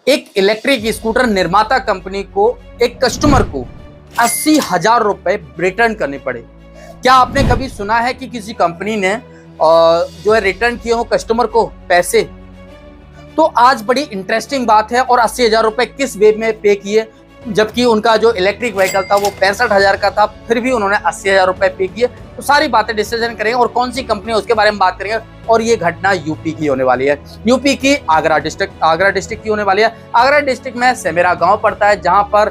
एक electric scooter निर्माता company को एक कस्टमर को 80,000 रुपए रिटर्न करने पड़े। क्या आपने कभी सुना है कि किसी कंपनी ने जो है रिटर्न किए हो कस्टमर को पैसे? तो आज बड़ी इंटरेस्टिंग बात है। और 80,000 रुपए किस वे में पे किए, जबकि उनका जो इलेक्ट्रिक व्हीकल था वो 65,000 का था, फिर भी उन्होंने 80,000 रुपए पे किए। तो सारी बातें डिस्कशन करेंगे और कौन सी कंपनी है उसके बारे में बात करेंगे। और ये घटना यूपी की होने वाली है, यूपी की आगरा डिस्ट्रिक्ट की होने वाली है। आगरा डिस्ट्रिक्ट में सेमेरा गांव पड़ता है, जहां पर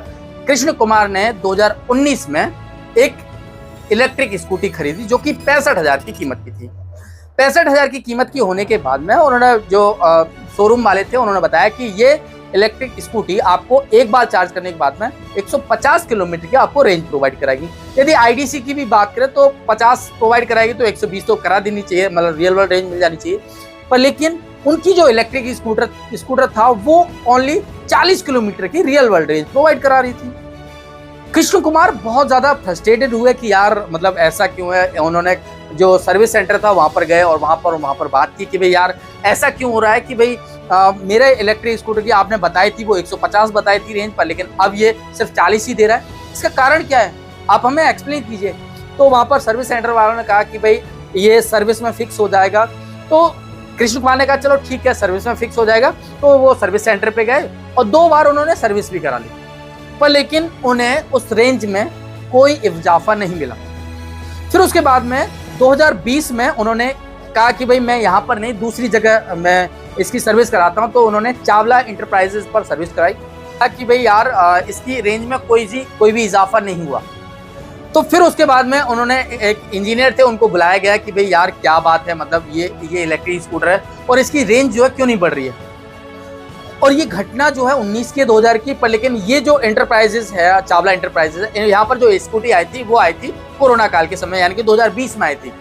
कृष्ण कुमार ने 2019 में एक इलेक्ट्रिक स्कूटी खरीदी जो कि 65,000 की कीमत की थी। 65,000 की कीमत की होने के बाद में उन्होंने जो शोरूम वाले थे उन्होंने बताया कि ये इलेक्ट्रिक स्कूटी आपको एक बार चार्ज करने के बाद में 150 किलोमीटर की आपको रेंज प्रोवाइड कराएगी। यदि आईडीसी की भी बात करें तो 50 प्रोवाइड कराएगी, तो 120 तो करा देनी चाहिए, मतलब रियल वर्ल्ड रेंज मिल जानी चाहिए। पर लेकिन उनकी जो इलेक्ट्रिक स्कूटर था वो ओनली 40 किलोमीटर की रियल वर्ल्ड रेंज प्रोवाइड करा रही थी। कृष्ण कुमार बहुत ज्यादा फ्रस्ट्रेटेड हुए कि यार मतलब ऐसा क्यों है। उन्होंने जो सर्विस सेंटर था वहां पर गए और वहां पर बात की कि भाई यार ऐसा क्यों हो रहा है कि भाई मेरे इलेक्ट्रिक स्कूटर की आपने बताई थी वो 150 बताई थी रेंज पर, लेकिन अब ये सिर्फ 40 ही दे रहा है, इसका कारण क्या है, आप हमें एक्सप्लेन कीजिए। तो वहां पर सर्विस सेंटर वालों ने कहा कि भाई ये सर्विस में फिक्स हो जाएगा। तो कृष्ण कुमार ने कहा चलो ठीक है सर्विस में फिक्स हो जाएगा। तो वो सर्विस सेंटर पे गए और 2 बार उन्होंने सर्विस भी करा ली, पर लेकिन उन्हें उस रेंज में कोई इजाफा नहीं मिला। फिर उसके बाद में 2020 में उन्होंने कहा कि भाई मैं यहाँ पर नहीं दूसरी जगह मैं इसकी सर्विस कराता हूँ। तो उन्होंने चावला इंटरप्राइजेस पर सर्विस कराई। कहा कि भाई यार इसकी रेंज में कोई भी इजाफा नहीं हुआ। तो फिर उसके बाद में उन्होंने एक इंजीनियर थे उनको बुलाया गया कि भाई यार क्या बात है, मतलब ये इलेक्ट्रिक स्कूटर है और इसकी रेंज जो है क्यों नहीं बढ़ रही है। और ये घटना जो है 19 के 2000 की, पर लेकिन ये जो एंटरप्राइजेस है चावला इंटरप्राइजेस है, यहाँ पर जो स्कूटी आई थी वो आई थी कोरोना काल के समय, यानी कि 2020 में आई थी।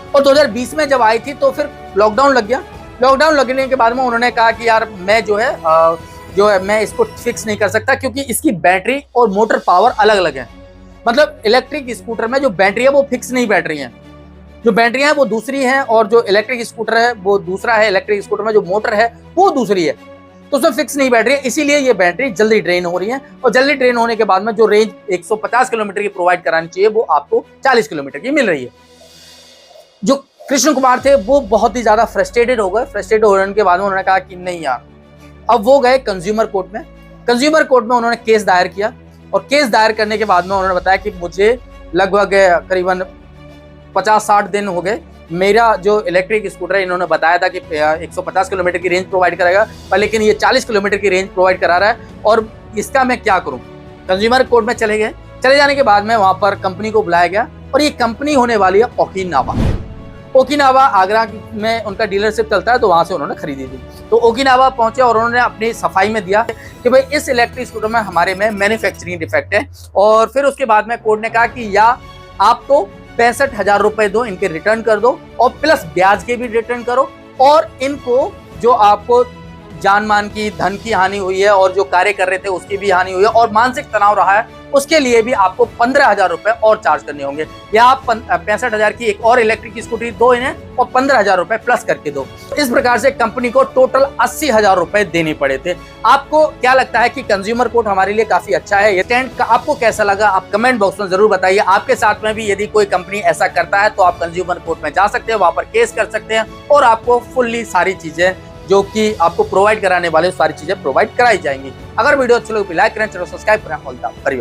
और 2020 में जब आई थी तो फिर लॉकडाउन लग गया। लॉकडाउन लगने के बाद में उन्होंने कहा कि यार मैं जो है मैं इसको फिक्स नहीं कर सकता, क्योंकि इसकी बैटरी और मोटर पावर अलग अलग है। मतलब इलेक्ट्रिक स्कूटर में जो बैटरी है वो फिक्स नहीं बैटरी है, जो बैटरी है वो दूसरी है, और जो इलेक्ट्रिक स्कूटर है वो दूसरा है। इलेक्ट्रिक स्कूटर में जो मोटर है वो दूसरी है, तो उसमें फिक्स नहीं बैटरी है, इसीलिए ये बैटरी जल्दी ड्रेन हो रही है। और जल्दी ड्रेन होने के बाद में जो रेंज 150 किलोमीटर की प्रोवाइड करानी चाहिए वो आपको 40 किलोमीटर की मिल रही है। जो कृष्ण कुमार थे वो बहुत ही ज्यादा फ्रस्ट्रेटेड हो गए। फ्रस्ट्रेटेड होने के बाद में उन्होंने कहा कि नहीं यार, अब वो गए कंज्यूमर कोर्ट में। कंज्यूमर कोर्ट में उन्होंने केस दायर किया, और केस दायर करने के बाद में उन्होंने बताया कि मुझे लगभग करीबन 50-60 दिन हो गए, मेरा जो इलेक्ट्रिक स्कूटर है इन्होंने बताया था कि 150 किलोमीटर की रेंज प्रोवाइड करेगा, पर लेकिन ये 40 किलोमीटर की रेंज प्रोवाइड करा रहा है, और इसका मैं क्या करूं। कंज्यूमर कोर्ट में चले गए। चले जाने के बाद में वहां पर कंपनी को बुलाया गया, और ये कंपनी होने वाली है ओकिनावा आगरा में उनका डीलरशिप चलता है, तो वहां से उन्होंने खरीदी थी। तो ओकिनावा पहुंचे और उन्होंने अपनी सफाई में दिया कि भाई इस इलेक्ट्रिक स्कूटर में हमारे में मैन्युफैक्चरिंग डिफेक्ट है। और फिर उसके बाद में कोर्ट ने कहा कि या आप तो 65,000 रुपए दो, इनके रिटर्न कर दो, और प्लस ब्याज के भी रिटर्न करो, और इनको जो आपको जान मान की धन की हानि हुई है और जो कार्य कर रहे थे उसकी भी हानि हुई है, और मानसिक तनाव रहा है, उसके लिए भी आपको 15,000 रुपए और चार्ज करने होंगे। या आप 65,000 की एक और इलेक्ट्रिक स्कूटी दो इन्हें, और 15,000 रुपए प्लस करके दो। इस प्रकार से कंपनी को टोटल 80,000 रुपए देने पड़े थे। आपको क्या लगता है कि कंज्यूमर कोर्ट हमारे लिए काफी अच्छा है? ये स्टैंड आपको कैसा लगा, आप कमेंट बॉक्स में जरूर बताइए। आपके साथ में भी यदि कोई कंपनी ऐसा करता है तो आप कंज्यूमर कोर्ट में जा सकते हैं, वहां पर केस कर सकते हैं, और आपको फुल्ली सारी चीजें जो कि आपको प्रोवाइड कराने वाले सारी चीजें प्रोवाइड कराई जाएंगी। अगर वीडियो अच्छी लगी लाइक करें, चैनल सब्सक्राइब करें। ऑल द परिवार।